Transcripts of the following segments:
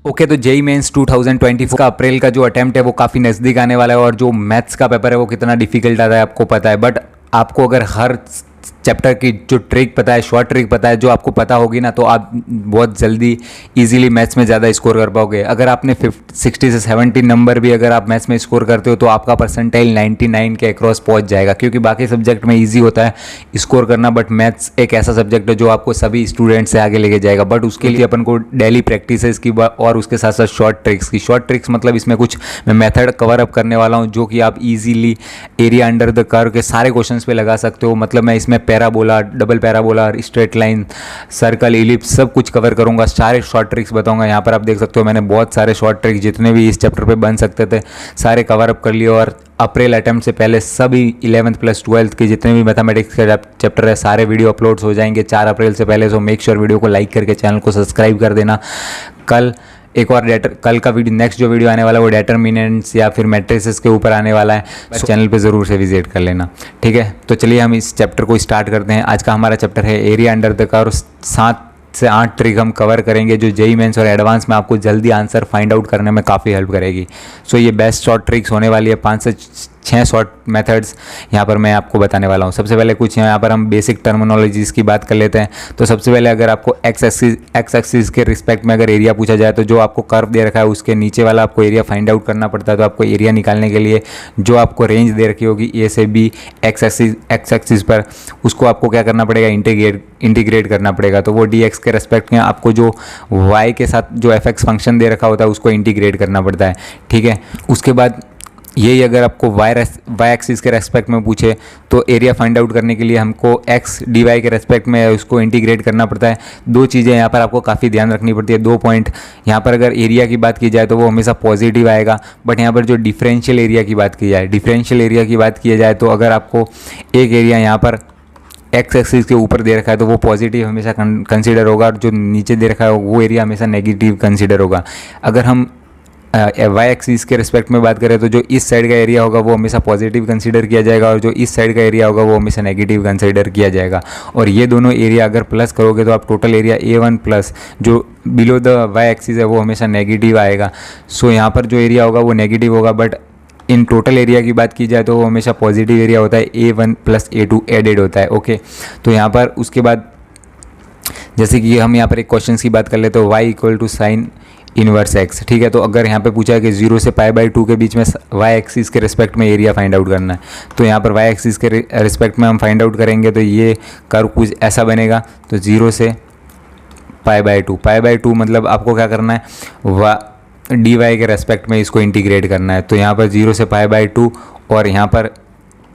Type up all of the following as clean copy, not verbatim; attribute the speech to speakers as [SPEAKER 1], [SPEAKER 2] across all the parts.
[SPEAKER 1] Okay तो JEE mains 2024 का अप्रैल का जो अटेम्प्ट है वो काफ़ी नज़दीक आने वाला है और जो मैथ्स का पेपर है वो कितना डिफिकल्ट आता है आपको पता है। बट आपको अगर हर चैप्टर की जो ट्रिक पता है, शॉर्ट ट्रिक पता है, जो आपको पता होगी ना, तो आप बहुत जल्दी इजीली मैथ्स में ज़्यादा स्कोर कर पाओगे। अगर आपने 60 से 70 नंबर भी अगर आप मैथ्स में स्कोर करते हो तो आपका परसेंटाइल 99 के अक्रॉस पहुंच जाएगा, क्योंकि बाकी सब्जेक्ट में ईजी होता है स्कोर करना, बट मैथ्स एक ऐसा सब्जेक्ट है जो आपको सभी स्टूडेंट से आगे लेके जाएगा। बट उसके लिए अपन को डेली प्रैक्टिस है इसकी और उसके साथ साथ शॉर्ट ट्रिक्स की। शॉर्ट ट्रिक्स मतलब इसमें कुछ मैं मेथड कवर अप करने वाला हूँ जो कि आप easily area under the curve के सारे क्वेश्चंस पे लगा सकते हो। मतलब मैं इसमें parabola, double parabola, straight line, circle, ellipse सब कुछ कवर करूंगा, सारे शॉर्ट ट्रिक्स बताऊंगा। यहाँ पर आप देख सकते हो मैंने बहुत सारे शॉर्ट ट्रिक्स जितने भी इस चैप्टर पे बन सकते थे सारे कवर अप कर लिए। और अप्रैल अटेम्प्ट से पहले सभी 11th प्लस 12th के जितने भी मैथमेटिक्स के चैप्टर है सारे वीडियो अपलोड्स हो जाएंगे 4 अप्रैल से पहले। सो मेक श्योर वीडियो को लाइक करके चैनल को सब्सक्राइब कर देना। कल एक और कल का वीडियो, नेक्स्ट जो वीडियो आने वाला है वो डिटरमिनेंट्स या फिर मैट्रिसेस के ऊपर आने वाला है। चैनल पे ज़रूर से विजिट कर लेना, ठीक है। तो चलिए हम इस चैप्टर को स्टार्ट करते हैं। आज का हमारा चैप्टर है एरिया अंडर द कर्व। 7 से 8 ट्रिक हम कवर करेंगे जो जेई मेंस और एडवांस में आपको जल्दी आंसर फाइंड आउट करने में काफ़ी हेल्प करेगी। सो ये बेस्ट शॉर्ट ट्रिक्स होने वाली है। 5 से 6 शॉर्ट मेथड्स यहाँ पर मैं आपको बताने वाला हूँ। सबसे पहले कुछ यहाँ पर हम बेसिक टर्मिनोलॉजीज़ की बात कर लेते हैं। तो सबसे पहले अगर आपको एक्स एक्सिस के रिस्पेक्ट में अगर एरिया पूछा जाए तो जो आपको कर्व दे रखा है उसके नीचे वाला आपको एरिया फाइंड आउट करना पड़ता है। तो आपको एरिया निकालने के लिए जो आपको रेंज दे रखी होगी ए से बी एक्स एक्सिस पर, उसको आपको क्या करना पड़ेगा, इंटीग्रेट करना पड़ेगा। तो वो डी एक्स के रेस्पेक्ट में आपको जो वाई के साथ जो एफ एक्स फंक्शन दे रखा होता है उसको इंटीग्रेट करना पड़ता है, ठीक है। उसके बाद यही अगर आपको वाई एक्सिस के रेस्पेक्ट में पूछे तो एरिया फाइंड आउट करने के लिए हमको एक्स डी वाई के रेस्पेक्ट में उसको इंटीग्रेट करना पड़ता है। 2 चीज़ें यहाँ पर आपको काफ़ी ध्यान रखनी पड़ती है। 2 पॉइंट यहाँ पर अगर एरिया की बात की जाए तो वो हमेशा पॉजिटिव आएगा, बट यहाँ पर जो डिफरेंशियल एरिया की बात की जाए तो अगर आपको एक एरिया यहाँ पर एक्स एक्सिस के ऊपर दे रखा है तो वो पॉजिटिव हमेशा कंसीडर होगा, और जो नीचे दे रखा है वो एरिया हमेशा नेगेटिव कंसीडर होगा। अगर हम वाई एक्सिस के रिस्पेक्ट में बात करें तो जो इस साइड का एरिया होगा वो हमेशा पॉजिटिव कंसीडर किया जाएगा, और जो इस साइड का एरिया होगा वो हमेशा नेगेटिव कंसीडर किया जाएगा। और ये दोनों एरिया अगर प्लस करोगे तो आप टोटल एरिया A1 प्लस जो बिलो द वाई एक्सिस है वो हमेशा नेगेटिव आएगा। सो यहाँ पर जो एरिया होगा वो नेगेटिव होगा, बट इन टोटल एरिया की बात की जाए तो वो हमेशा पॉजिटिव एरिया होता है। A1 प्लस A2 एडेड होता है, ओके। तो यहाँ पर उसके बाद जैसे कि हम यहाँ पर एक क्वेश्चन की बात कर लेते हो, y equal to sine inverse x, ठीक है। तो अगर यहाँ पे पूछा है कि 0 से π/2 के बीच में वाई एक्सिस के रिस्पेक्ट में एरिया फाइंड आउट करना है, तो यहाँ पर वाई एक्सिस के रिस्पेक्ट में हम फाइंड आउट करेंगे तो ये कर्व कुछ ऐसा बनेगा। तो 0 से π/2 मतलब आपको क्या करना है, डी वाई के रेस्पेक्ट में इसको इंटीग्रेट करना है। तो यहाँ पर 0 से π/2 और यहाँ पर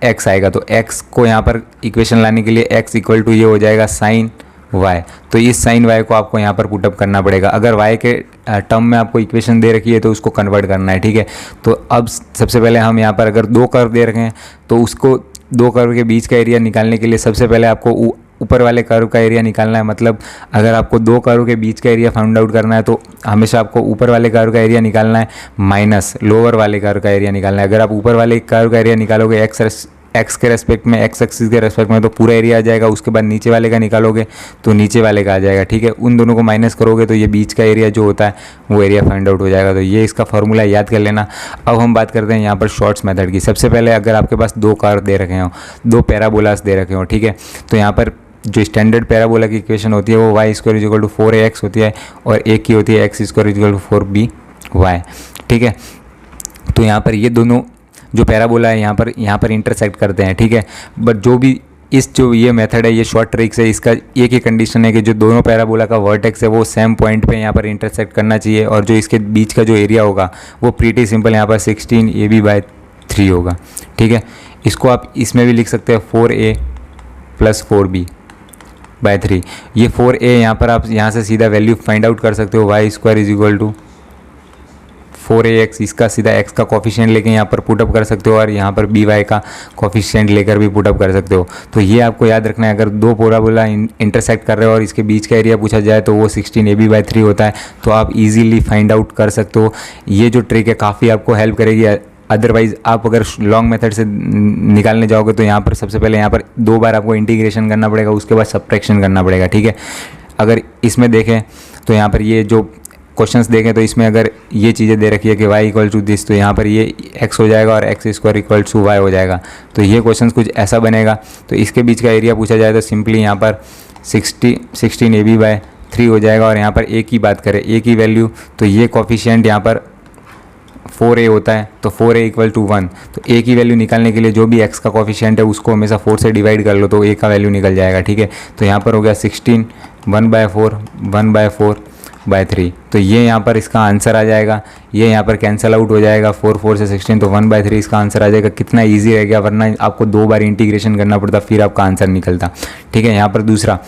[SPEAKER 1] x आएगा, तो x को यहाँ पर इक्वेशन लाने के लिए x इक्वल टू ये हो जाएगा साइन y। तो इस साइन y को आपको यहाँ पर पुटअप करना पड़ेगा। अगर y के टर्म में आपको इक्वेशन दे रखी है तो उसको कन्वर्ट करना है, ठीक है। तो अब सबसे पहले हम यहाँ पर अगर 2 कर्व दे रखे हैं तो उसको 2 कर्व के बीच का एरिया निकालने के लिए सबसे पहले आपको ऊपर वाले कर्व का एरिया निकालना है। मतलब अगर आपको 2 कर्व के बीच का एरिया फाइंड आउट करना है तो हमेशा आपको ऊपर वाले कर्व का एरिया निकालना है माइनस लोअर वाले कर्व का एरिया निकालना है। अगर आप ऊपर वाले कर्व का एरिया निकालोगे एक्स के रेस्पेक्ट में, एक्स एक्सिस के रेस्पेक्ट में, तो पूरा एरिया आ जाएगा। उसके बाद नीचे वाले का निकालोगे तो नीचे वाले का आ जाएगा, ठीक है। उन दोनों को माइनस करोगे तो ये बीच का एरिया जो होता है वो एरिया फाइंड आउट हो जाएगा। तो ये इसका फॉर्मूला याद कर लेना। अब हम बात करते हैं यहाँ पर शॉर्ट्स मेथड की। सबसे पहले अगर आपके पास 2 कर्व दे रखे हों, 2 पैराबोलास दे रखे हों, ठीक है, तो यहाँ पर जो स्टैंडर्ड पैराबोला की इक्वेशन होती है वो Y square equal to 4ax होती है, और एक की होती है x square equal to 4by, ठीक है। तो यहाँ पर ये दोनों जो पैराबोला है यहाँ पर इंटरसेक्ट करते हैं, ठीक है। बट जो ये मेथड है, ये शॉर्ट ट्रिक्स है, इसका एक ही कंडीशन है कि जो दोनों पैराबोला का वर्टेक्स है वो सेम पॉइंट पे यहाँ पर इंटरसेक्ट करना चाहिए, और जो इसके बीच का जो एरिया होगा वो प्रीटी सिंपल यहाँ पर 16ab/3 होगा, ठीक है। इसको आप इसमें भी लिख सकते हैं 4a प्लस 4b/3। ये 4a यहाँ पर आप यहाँ से सीधा वैल्यू फाइंड आउट कर सकते हो, y square is equal to 4ax, इसका सीधा x का कॉफिशिएंट लेके यहाँ पर पुटअप कर सकते हो, और यहाँ पर by का कॉफिशिएंट लेकर भी पुटअप कर सकते हो। तो ये आपको याद रखना है। अगर 2 पैराबोला इंटरसेक्ट कर रहे हो और इसके बीच का एरिया पूछा जाए तो वो 16ab/3 होता है, तो आप इजीली फाइंड आउट कर सकते हो। ये जो ट्रिक है काफ़ी आपको हेल्प करेगी। अदरवाइज़ आप अगर लॉन्ग मेथड से निकालने जाओगे तो यहाँ पर सबसे पहले यहाँ पर 2 बार आपको इंटीग्रेशन करना पड़ेगा, उसके बाद सब्ट्रैक्शन करना पड़ेगा, ठीक है। अगर इसमें देखें तो यहाँ पर ये जो क्वेश्चंस देखें तो इसमें अगर ये चीज़ें दे रखी है कि y इक्वल टू दिस, तो यहाँ पर ये x हो जाएगा और x square equal to y हो जाएगा। तो ये क्वेश्चंस कुछ ऐसा बनेगा। तो इसके बीच का एरिया पूछा जाए तो सिंपली यहाँ पर 16 AB/3 हो जाएगा। और यहाँ पर a की बात करें, a की वैल्यू, तो ये कोफिशिएंट यहाँ पर 4a होता है, तो 4a इक्वल टू 1। तो a की वैल्यू निकालने के लिए जो भी x का कोफिशिएंट है उसको हमेशा 4 से डिवाइड कर लो, तो a का वैल्यू निकल जाएगा। ठीक है, तो यहाँ पर हो गया 16 1/4/3। तो ये यहाँ पर इसका आंसर आ जाएगा। ये यहाँ पर कैंसिल आउट हो जाएगा, 4 से 16, तो 1/3 इसका आंसर आ जाएगा। कितना इजी रह गया, वरना आपको 2 बार इंटीग्रेशन करना पड़ता फिर आपका आंसर निकलता। ठीक है, यहाँ पर दूसरा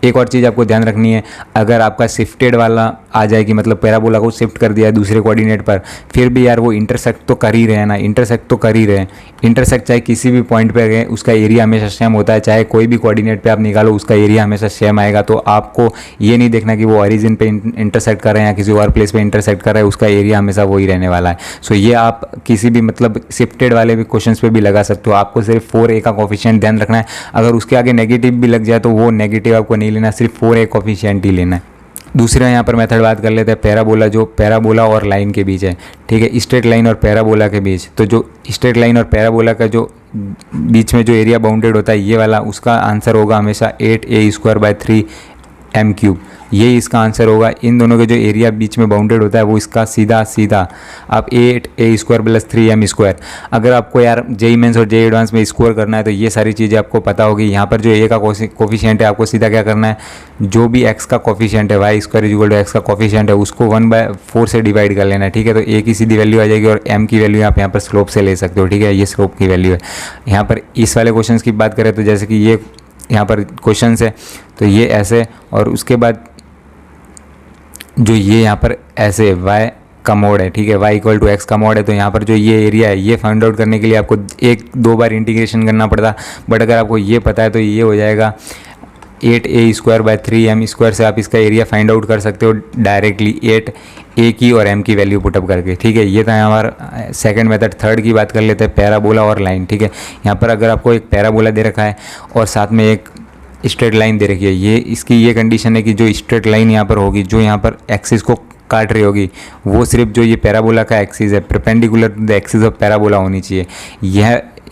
[SPEAKER 1] एक और चीज़ आपको ध्यान रखनी है, अगर आपका शिफ्टेड वाला आ जाए कि मतलब पैराबोला को शिफ्ट कर दिया है दूसरे कोऑर्डिनेट पर, फिर भी यार वो इंटरसेक्ट तो कर ही रहे हैं ना, इंटरसेक्ट तो कर ही रहे हैं। इंटरसेक्ट चाहे किसी भी पॉइंट पे गए उसका एरिया हमेशा सेम होता है, चाहे कोई भी कोऑर्डिनेट पे आप निकालो उसका एरिया हमेशा सेम आएगा। तो आपको ये नहीं देखना कि वो ओरिजिन पे इंटरसेक्ट कर रहे हैं या किसी और प्लेस पे इंटरसेक्ट कर रहा है, उसका एरिया हमेशा वही रहने वाला है। सो ये आप किसी भी मतलब शिफ्टेड वाले भी क्वेश्चंस पे भी लगा सकते हो। आपको सिर्फ 4a का कोफिशिएंट ध्यान रखना है, अगर उसके आगे नेगेटिव भी लग जाए तो वो नेगेटिव आपको नहीं लेना, सिर्फ 4a कोफिशिएंट ही लेना है। दूसरा यहाँ पर मेथड बात कर लेते हैं पैराबोला, जो पैराबोला और लाइन के बीच है। ठीक है, स्ट्रेट लाइन और पैराबोला के बीच, तो जो स्ट्रेट लाइन और पैराबोला का जो बीच में जो एरिया बाउंडेड होता है ये वाला, उसका आंसर होगा हमेशा 8a² ये इसका आंसर होगा। इन दोनों के जो एरिया बीच में बाउंडेड होता है वो इसका सीधा सीधा आप 8a² + 3m²। अगर आपको यार जेईई मेंस और जेईई एडवांस में स्कोर करना है तो ये सारी चीज़ें आपको पता होगी। यहाँ पर जो a का कोफिशिएंट है आपको सीधा क्या करना है, जो भी x का कोफिशिएंट है y² = x का कोफिशिएंट है उसको 1/4 से डिवाइड कर लेना है। ठीक है, तो a की सीधी वैल्यू आ जाएगी और m की वैल्यू आप यहाँ पर स्लोप से ले सकते हो। ठीक है, ये स्लोप की वैल्यू है। यहाँ पर इस वाले क्वेश्चन की बात करें तो जैसे कि ये यहाँ पर क्वेश्चन है तो ये ऐसे, और उसके बाद जो ये यहाँ पर ऐसे y का मोड है। ठीक है, y = x का मोड है। तो यहाँ पर जो ये एरिया है ये फाइंड आउट करने के लिए आपको 1-2 बार इंटीग्रेशन करना पड़ता, बट अगर आपको ये पता है तो ये हो जाएगा 8a² / 3m² से आप इसका एरिया फाइंड आउट कर सकते हो डायरेक्टली 8a की और m की वैल्यू पुटअप करके। ठीक है, ये था हमारा सेकंड मेथड। थर्ड की बात कर लेते हैं पैराबोला और लाइन। ठीक है, यहाँ पर अगर आपको एक पैराबोला दे रखा है और साथ में एक स्ट्रेट लाइन दे रखी है, ये इसकी ये कंडीशन है कि जो स्ट्रेट लाइन यहाँ पर होगी जो यहाँ पर एक्सिस को काट रही होगी वो सिर्फ जो ये पैराबोला का एक्सिस है perpendicular to the axis of parabola होनी चाहिए।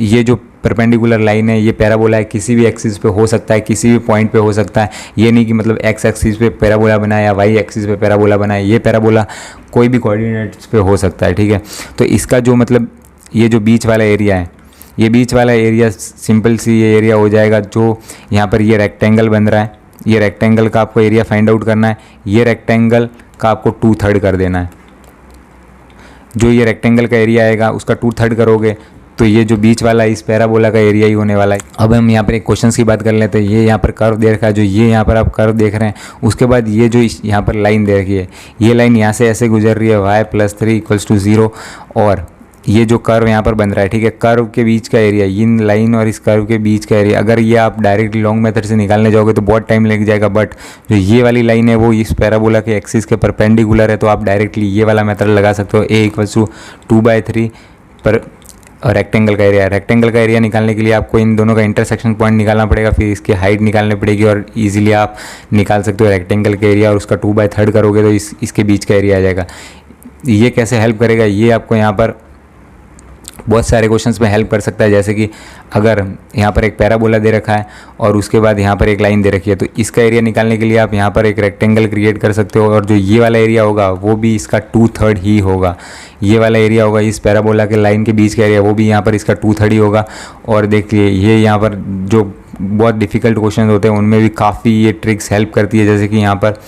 [SPEAKER 1] ये जो परपेंडिकुलर लाइन है ये पैराबोला है, किसी भी एक्सिस पे हो सकता है, किसी भी पॉइंट पे हो सकता है। ये नहीं कि मतलब एक्स एक्सिस पे पैराबोला बनाए या वाई एक्सिस पे पैराबोला बनाए, ये पैराबोला कोई भी कोऑर्डिनेट्स पे हो सकता है। ठीक है, तो इसका जो मतलब ये जो बीच वाला एरिया है, ये बीच वाला एरिया सिंपल सी ये एरिया हो जाएगा जो यहाँ पर ये रेक्टेंगल बन रहा है। ये रेक्टेंगल का आपको एरिया फाइंड आउट करना है। ये रेक्टेंगल का आपको 2/3 कर देना है। जो ये रेक्टेंगल का एरिया आएगा उसका 2/3 करोगे तो ये जो बीच वाला इस पैराबोला का एरिया ही होने वाला है। अब हम यहाँ पर एक क्वेश्चन की बात कर लेते हैं। ये यहाँ पर कर्व दे रखा है, जो ये यहाँ पर आप कर्व देख रहे हैं, उसके बाद ये जो यहाँ पर लाइन दे रखी है, ये लाइन यहाँ से ऐसे गुजर रही है y + 3 = 0, और ये जो कर्व यहाँ पर बन रहा है। ठीक है, कर्व के बीच का एरिया, इन लाइन और इस कर्व के बीच का एरिया, अगर ये आप डायरेक्टली लॉन्ग मेथड से निकालने जाओगे तो बहुत टाइम लग जाएगा, बट जो ये वाली लाइन है वो इस पैराबोला के एक्सिस के परपेंडिकुलर है, तो आप डायरेक्टली ये वाला मेथड लगा सकते हो। a = 2/3 पर रेक्टेंगल का एरिया। रेक्टेंगल का एरिया निकालने के लिए आपको इन दोनों का इंटरसेक्शन पॉइंट निकालना पड़ेगा, फिर इसकी हाइट निकालनी पड़ेगी और इजीली आप निकाल सकते हो रेक्टेंगल का एरिया, और उसका 2/3 करोगे तो इसके बीच का एरिया आ जाएगा। ये कैसे हेल्प करेगा, ये आपको यहाँ पर बहुत सारे क्वेश्चंस में हेल्प कर सकता है। जैसे कि अगर यहाँ पर एक पैराबोला दे रखा है और उसके बाद यहाँ पर एक लाइन दे रखी है, तो इसका एरिया निकालने के लिए आप यहाँ पर एक रेक्टेंगल क्रिएट कर सकते हो, और जो ये वाला एरिया होगा वो भी इसका 2/3 ही होगा। ये वाला एरिया होगा इस पैराबोला के लाइन के बीच का एरिया, वो भी यहाँ पर इसका 2/3 ही होगा। और देखिए ये यहाँ पर जो बहुत डिफ़िकल्ट क्वेश्चन होते हैं उनमें भी काफ़ी ये ट्रिक्स हेल्प करती है। जैसे कि यहाँ पर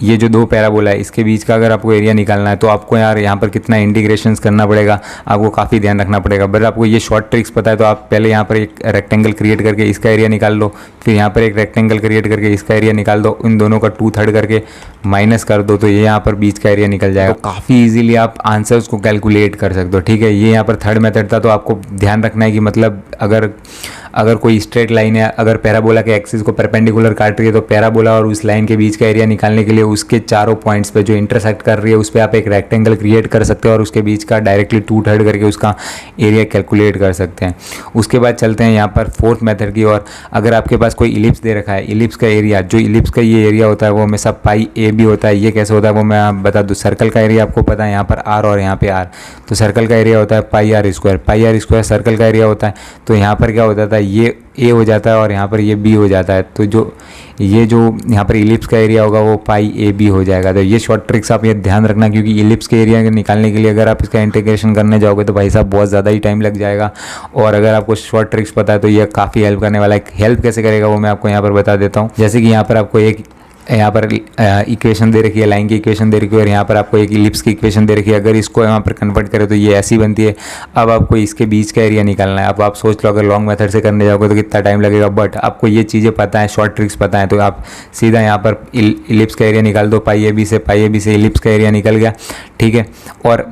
[SPEAKER 1] ये जो 2 पैराबोला है इसके बीच का अगर आपको एरिया निकालना है तो आपको यार यहाँ पर कितना इंटीग्रेशंस करना पड़ेगा, आपको काफ़ी ध्यान रखना पड़ेगा। बट आपको ये शॉर्ट ट्रिक्स पता है तो आप पहले यहाँ पर एक रेक्टेंगल क्रिएट करके इसका एरिया निकाल लो, फिर यहाँ पर एक रेक्टेंगल क्रिएट करके इसका एरिया निकाल दो, इन दोनों का 2/3 करके माइनस कर दो तो ये यहाँ पर बीच का एरिया निकल जाएगा। तो काफ़ी ईजिली आप आंसर्स को कैलकुलेट कर सकते हो। ठीक है, ये यहाँ पर थर्ड मेथड था, तो आपको ध्यान रखना है कि मतलब अगर अगर कोई स्ट्रेट लाइन है, अगर पैराबोला के एक्सिस को परपेंडिकुलर काट रही है तो पैराबोला और उस लाइन के बीच का एरिया निकालने के लिए उसके चारों पॉइंट्स पे जो इंटरसेक्ट कर रही है उस पर आप एक रेक्टेंगल क्रिएट कर सकते हो और उसके बीच का डायरेक्टली 2/3 करके उसका एरिया कैलकुलेट कर सकते हैं। उसके बाद चलते हैं यहाँ पर फोर्थ मेथड की और अगर आपके पास कोई इलिप्स दे रखा है, इलिप्स का एरिया, जो इलिप्स का ये एरिया होता है वो हमेशा पाई ए बी होता है। ये कैसे होता है वो मैं आप बता दूँ। सर्कल का एरिया आपको पता है, यहाँ पर आर और यहाँ पे आर, तो सर्कल का एरिया होता है पाई आर स्क्वायर सर्कल का एरिया होता है। तो यहाँ पर क्या हो जाता है, ये ए हो जाता है और यहाँ पर ये बी हो जाता है। तो जो यहाँ पर इलिप्स का एरिया होगा वो पाई ए बी हो जाएगा। तो ये शॉर्ट ट्रिक्स आप ये ध्यान रखना, क्योंकि इलिप्स के एरिया निकालने के लिए अगर आप इसका इंटीग्रेशन करने जाओगे तो भाई साहब बहुत ज़्यादा ही टाइम लग जाएगा। और अगर आपको शॉर्ट ट्रिक्स पता है तो ये काफ़ी हेल्प करने वाला है। हेल्प कैसे करेगा वो मैं आपको यहाँ पर बता देता हूँ। जैसे कि यहाँ पर आपको एक इक्वेशन दे रखी है, लाइन की इक्वेशन दे रखी है और यहाँ पर आपको एक इलिप्स की इक्वेशन दे रखी है। अगर इसको यहाँ पर कन्वर्ट करें तो ये ऐसी बनती है। अब आपको इसके बीच का एरिया निकालना है। अब आप सोच लो अगर लॉन्ग मेथड से करने जाओगे तो कितना टाइम लगेगा, बट आपको ये चीज़ें पता है, शॉर्ट ट्रिक्स पता है, तो आप सीधा यहाँ पर इलिप्स का एरिया निकाल दो। पाई ए बी से इलिप्स का एरिया निकल गया, ठीक है। और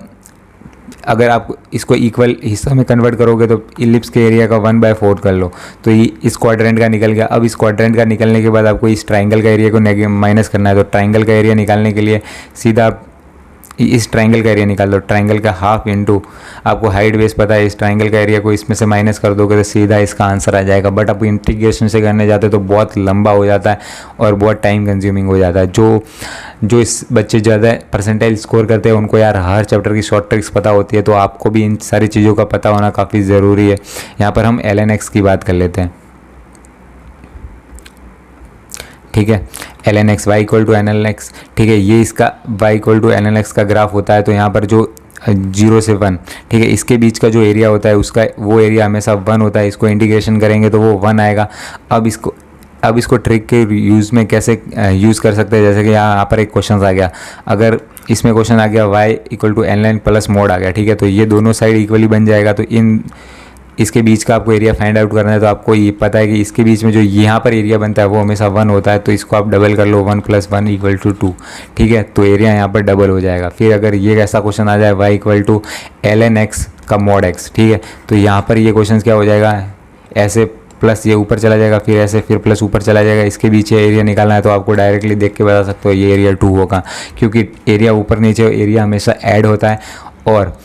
[SPEAKER 1] अगर आप इसको इक्वल हिस्सा में कन्वर्ट करोगे तो इलिप्स के एरिया का 1/4 कर लो, तो ये इस क्वाड्रेंट का निकल गया। अब इस क्वाड्रेंट का निकलने के बाद आपको इस ट्राइंगल का एरिया को माइनस करना है। तो ट्राइंगल का एरिया निकालने के लिए सीधा आप इस ट्राइंगल का एरिया निकाल दो। ट्राइंगल का हाफ इंटू आपको हाइट बेस पता है, इस ट्राइंगल का एरिया को इसमें से माइनस कर दोगे तो सीधा इसका आंसर आ जाएगा। बट आप इंटीग्रेशन से करने जाते तो बहुत लंबा हो जाता है और बहुत टाइम कंज्यूमिंग हो जाता है। जो इस बच्चे ज़्यादा परसेंटाइल स्कोर करते हैं उनको यार हर चैप्टर की शॉर्ट ट्रिक्स पता होती है, तो आपको भी इन सारी चीज़ों का पता होना काफ़ी ज़रूरी है। यहाँ पर हम ln x की बात कर लेते हैं, ठीक है। ln x y = ln x, ठीक है। ये इसका y = ln x का ग्राफ होता है। तो यहाँ पर जो 0 से 1, ठीक है, इसके बीच का जो एरिया होता है उसका वो एरिया हमेशा 1 होता है। इसको इंटीग्रेशन करेंगे तो वो 1 आएगा। अब इसको ट्रिक के यूज़ में कैसे यूज़ कर सकते हैं, जैसे कि यहाँ पर एक क्वेश्चन आ गया। अगर इसमें क्वेश्चन आ गया y = ln प्लस मोड आ गया, ठीक है, तो ये दोनों साइड इक्वली बन जाएगा। तो इसके बीच का आपको एरिया फाइंड आउट करना है। तो आपको ये पता है कि इसके बीच में जो यहाँ पर एरिया बनता है वो हमेशा 1 होता है। तो इसको आप डबल कर लो, 1 + 1 = 2, ठीक है। तो एरिया यहाँ पर डबल हो जाएगा। फिर अगर ये ऐसा क्वेश्चन आ जाए y = ln x का mod x, ठीक है, तो यहाँ पर ये क्वेश्चन क्या हो जाएगा, ऐसे प्लस ये ऊपर चला जाएगा, फिर ऐसे फिर प्लस ऊपर चला जाएगा। इसके बीच एरिया निकालना है तो आपको डायरेक्टली देख के बता सकते हो ये एरिया 2 होगा, क्योंकि एरिया ऊपर नीचे एरिया हमेशा ऐड होता है और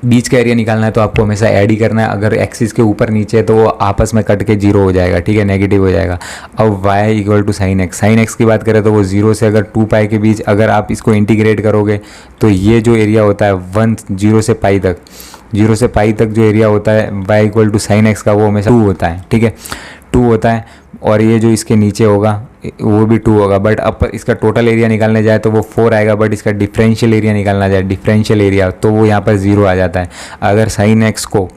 [SPEAKER 1] बीच का एरिया निकालना है तो आपको हमेशा ऐड ही करना है। अगर एक्सिस के ऊपर नीचे है तो वो आपस में कट के 0 हो जाएगा, ठीक है, नेगेटिव हो जाएगा। अब y = sin x की बात करें तो वो 0 से अगर 2π के बीच अगर आप इसको इंटीग्रेट करोगे तो ये जो एरिया होता है 0 से π तक, 0 से π तक जो एरिया होता है y = sin x का वो हमेशा 2 होता है, ठीक है, 2 होता है। और ये जो इसके नीचे होगा वो भी 2 होगा। बट अब इसका टोटल एरिया निकालने जाए तो वो 4 आएगा। बट इसका डिफरेंशियल एरिया निकालना जाए, डिफरेंशियल एरिया, तो वो यहाँ पर 0 आ जाता है। अगर sin x को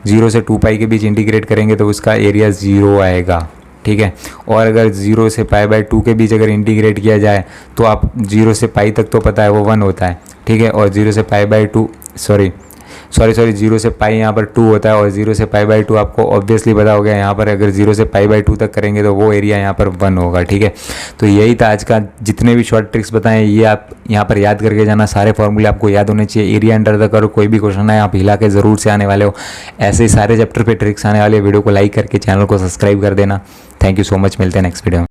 [SPEAKER 1] 0 से 2π के बीच इंटीग्रेट करेंगे तो उसका एरिया 0 आएगा, ठीक है। और अगर 0 से π/2 के बीच अगर इंटीग्रेट किया जाए तो आप 0 से π तक तो पता है वो 1 होता है, ठीक है, और 0 से π/2 सॉरी 0 से π यहाँ पर 2 होता है और 0 से π/2 आपको ऑब्वियसली पता हो गया। यहाँ पर अगर 0 से π/2 तक करेंगे तो वो एरिया यहाँ पर 1 होगा, ठीक है। तो यही था आज का, जितने भी शॉर्ट ट्रिक्स बताएं ये आप यहाँ पर याद करके जाना। सारे फॉर्मूले आपको याद होने चाहिए। एरिया अंडर द कर्व कोई भी क्वेश्चन है आप हिला के ज़रूर से आने वाले हो। ऐसे ही सारे चैप्टर पे ट्रिक्स आने वाले। वीडियो को लाइक करके चैनल को सब्सक्राइब कर देना। थैंक यू सो मच, मिलते हैं नेक्स्ट वीडियो में।